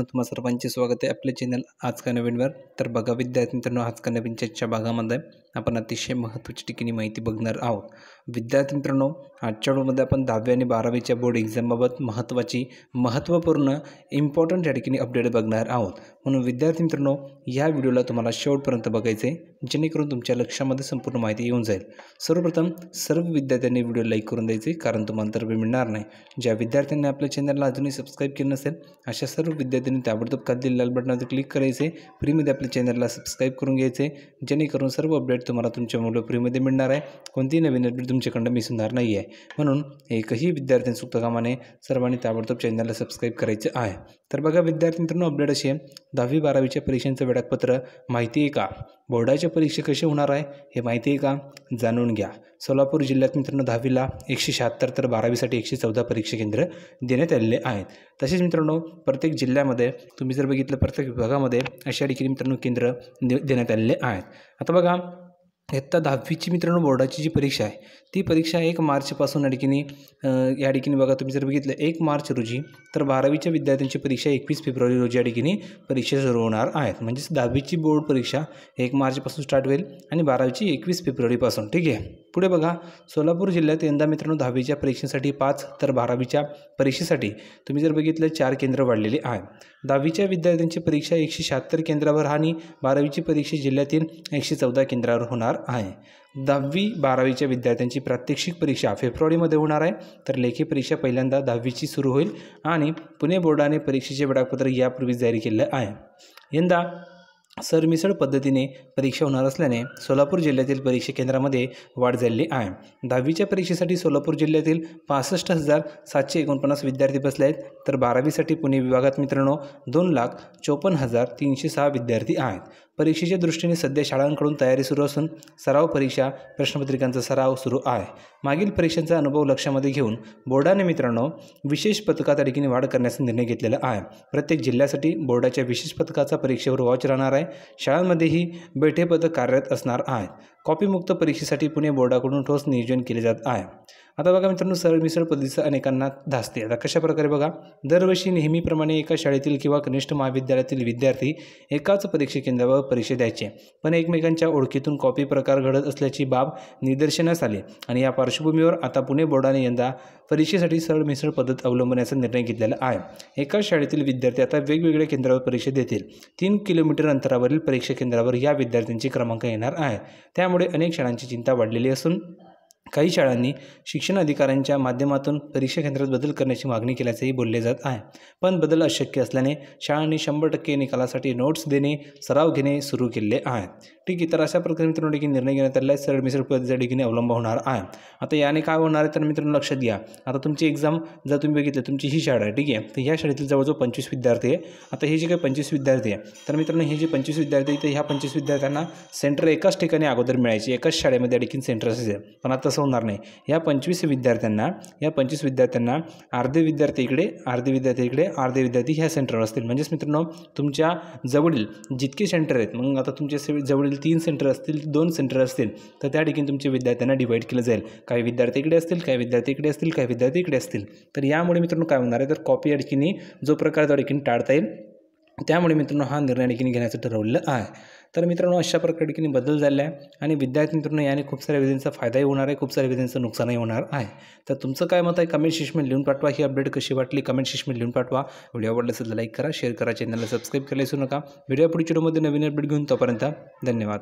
तुम्हा सर्वांचे स्वागत आहे आपल्या चॅनल आज का नवीनवर। तर बघा विद्यार्थी मित्रांनो, आज का नवीन चर्चा भागामध्ये आपण अतिशय महत्त्वाची ठिकाणी माहिती बघणार आहोत। विद्यार्थी मित्रांनो, आजच्या व्हिडिओमध्ये आपण 10वी आणि 12वीच्या बोर्ड एक्झामबाबत महत्त्वपूर्ण इम्पॉर्टंट या ठिकाणी अपडेट बघणार आहोत। म्हणून विद्यार्थी मित्रांनो, या व्हिडिओला तुम्हाला शेवटपर्यंत बघायचे आहे, जेणेकरून तुमच्या लक्षामध्ये संपूर्ण माहिती येऊन जाईल। सर्वप्रथम सर्व विद्यार्थ्यांनी व्हिडिओ लाईक करून द्यायचे, कारण तुम्हाला तर मिळणार नाही। ज्या विद्यार्थ्यांनी आपल्या चॅनलला अजूनही सबस्क्राईब केलं नसेल अशा सर्व विद्यार्थ्यांनी ताबडतोब खाली लाल बटनावर क्लिक करायचे, फ्रीमध्ये आपल्या चॅनलला सबस्क्राईब करून घ्यायचे, जेणेकरून सर्व अपडेट तुम्हाला तुमच्या मोबाईल फ्रीमध्ये मिळणार आहे। कोणतीही नवीन अपडेट तुमच्याकडून मिस होणार नाही आहे। म्हणून एकही विद्यार्थ्यांनी चुकता कामा नये, सर्वांनी ताबडतोब चॅनलला सबस्क्राईब करायचे आहे। तर बघा विद्यार्थी मित्रांनो, अपडेट अशी आहे, 10वी 12वीच्या परीक्षांचं वेळापत्र माहिती आहे का? बोर्डाच्या परीक्षा कशी होणार आहे हे माहिती आहे का? जाणून घ्या। सोलापूर जिल्ह्यात मित्रांनो 10वीला 176 तर 12वीसाठी 114 परीक्षा केंद्र देण्यात आलेले आहेत। तसेच मित्रांनो, प्रत्येक जिल्ह्यामध्ये तुम्ही जर बघितलं, प्रत्येक विभागामध्ये अशा ठिकाणी मित्रांनो केंद्र देण्यात आलेले आहेत। आता बघा, इयत्ता 10वीची मित्रांनो बोर्डाची जी परीक्षा आहे ती परीक्षा 1 मार्चपासून या ठिकाणी बघा, तुम्ही जर बघितलं 1 मार्च रोजी, तर 12वीच्या विद्यार्थ्यांची परीक्षा 21 फेब्रुवारी रोजी या ठिकाणी परीक्षा सुरू होणार आहेत। म्हणजेच 10वीची बोर्ड परीक्षा 1 मार्चपासून स्टार्ट होईल आणि 12वीची 21 फेब्रुवारीपासून। ठीक आहे। पुढे बघा, सोलापूर जिल्ह्यात यंदा मित्रांनो 10वीच्या परीक्षेसाठी 5 तर 12वीच्या परीक्षेसाठी तुम्ही जर बघितलं 4 केंद्र वाढलेली आहेत। 10वीच्या विद्यार्थ्यांची परीक्षा 176 केंद्रावर आणि 12वीची परीक्षा जिल्ह्यातील 114 केंद्रावर होणार आहे। 10वी 12वीच्या विद्यार्थ्यांची प्रात्यक्षिक परीक्षा फेब्रुवारीमध्ये होणार आहे, तर लेखी परीक्षा पहिल्यांदा 10वीची सुरू होईल आणि पुणे बोर्डाने परीक्षेचे वेळापत्रक यापूर्वी जारी केले आहे। यंदा सरमिसळ पद्धतीने परीक्षा होणार असल्याने सोलापूर जिल्ह्यातील परीक्षा केंद्रामध्ये वाढ झालेली आहे। 10वीच्या परीक्षेसाठी सोलापूर जिल्ह्यातील 65,749 विद्यार्थी बसले आहेत, तर 12वीसाठी पुणे विभागात मित्रांनो 2,54,306 विद्यार्थी आहेत। परीक्षेच्या दृष्टीने सध्या शाळांकडून तयारी सुरू असून सराव परीक्षा प्रश्नपत्रिकांचा सराव सुरू आहे। मागील परीक्षांचा अनुभव लक्षामध्ये घेऊन बोर्डाने मित्रांनो विशेष पथकात या ठिकाणी वाढ करण्याचा निर्णय घेतलेला आहे। प्रत्येक जिल्ह्यासाठी बोर्डाच्या विशेष पथकाचा परीक्षेवर वॉच राहणार आहे। शाळांमध्येही बैठे पथक कार्यरत असणार आहेत। कॉपीमुक्त परीक्षेसाठी पुणे बोर्डाकडून ठोस नियोजन केले जात आहे। आता बघा मित्रांनो, सरमिसळ पद्धतीचं अनेकांना धासते। आता कशा प्रकारे बघा, दरवर्षी नेहमीप्रमाणे एका शाळेतील किंवा कनिष्ठ महाविद्यालयातील विद्यार्थी एकाच परीक्षा केंद्रावर परीक्षा द्यायचे, पण एकमेकांच्या ओळखीतून कॉपी प्रकार घडत असल्याची बाब निदर्शनास आली आणि या पार्श्वभूमीवर आता पुणे बोर्डाने यंदा परीक्षेसाठी सरमिसळ पद्धत अवलंबण्याचा निर्णय घेतलेला आहे। एकाच शाळेतील विद्यार्थी आता वेगवेगळ्या केंद्रावर परीक्षा देतील। 3 किलोमीटर अंतरावरील परीक्षा केंद्रावर या विद्यार्थ्यांचे क्रमांक येणार आहेत। त्यामुळे अनेक शाळांची चिंता वाढलेली असून काही शाळांनी शिक्षण अधिकाऱ्यांच्या माध्यमातून परीक्षा केंद्रात बदल करण्याची मागणी केल्याचंही बोलले जात आहे, पण बदल अशक्य असल्याने शाळांनी 100% निकालासाठी नोट्स देणे, सराव घेणे सुरू केले आहेत। ठीक आहे। तर अशा प्रकारे मित्रांनो निर्णय घेण्यात आलेला आहे। सरमिसळ पद्धतीच्या ठिकाणी अवलंब होणार आहे। आता याने काय होणार आहे तर मित्रांनो लक्षात घ्या, आता तुमची एक्झाम जर तुम्ही बघितलं, तुमची ही शाळा आहे, ठीक आहे, तर ह्या शाळेतील जवळजवळ 25 विद्यार्थी आहे। आता हे जे काही 25 विद्यार्थी आहे, तर मित्रांनो हे जे 25 विद्यार्थी तर ह्या 25 विद्यार्थ्यांना सेंटर एकाच ठिकाणी अगोदर मिळायची, एकाच शाळेमध्ये या ठिकाणी सेंटर असेल, पण आता होणार नाही। या 25 विद्यार्थ्यांना अर्धे विद्यार्थी इकडे, अर्धे विद्यार्थी ह्या सेंटरवर असतील। म्हणजेच मित्रांनो तुमच्या जवळील जितके सेंटर आहेत, मग आता तुमच्या जवळील 3 सेंटर असतील, 2 सेंटर असतील, तर त्या ठिकाणी तुमच्या विद्यार्थ्यांना डिवाईड केलं जाईल। काही विद्यार्थी इकडे असतील, काही विद्यार्थी इकडे असतील, काही विद्यार्थी इकडे असतील। तर यामुळे मित्रांनो काय होणार आहे, तर कॉपी या ठिकाणी जो प्रकार त्या ठिकाणी टाळता येईल। त्यामुळे मित्रांनो हा निर्णय ठिकाणी घेण्याचं ठरवलेलं आहे। तर मित्रांनो अशा प्रकारे ठिकाणी बदल झाला आहे आणि विद्यार्थी मित्रांनो याने खूप साऱ्या विद्यार्थ्यांचा फायदाही होणार आहे, खूप साऱ्या विद्यार्थ्यांचं नुकसानही होणार आहे। तर तुमचं काय मत आहे कमेंट सेक्शनमध्ये लिहून पाठवा। ही अपडेट कशी वाटली कमेंट सेक्शनमध्ये लिहून पाठवा। व्हिडिओ आवडला असेल तर लाईक करा, शेअर करा, चॅनलला सबस्क्राईब करायला विसरू नका। व्हिडिओ पुढच्या व्हिडिओमध्ये नवीन अपडेट घेऊन, तोपर्यंत धन्यवाद।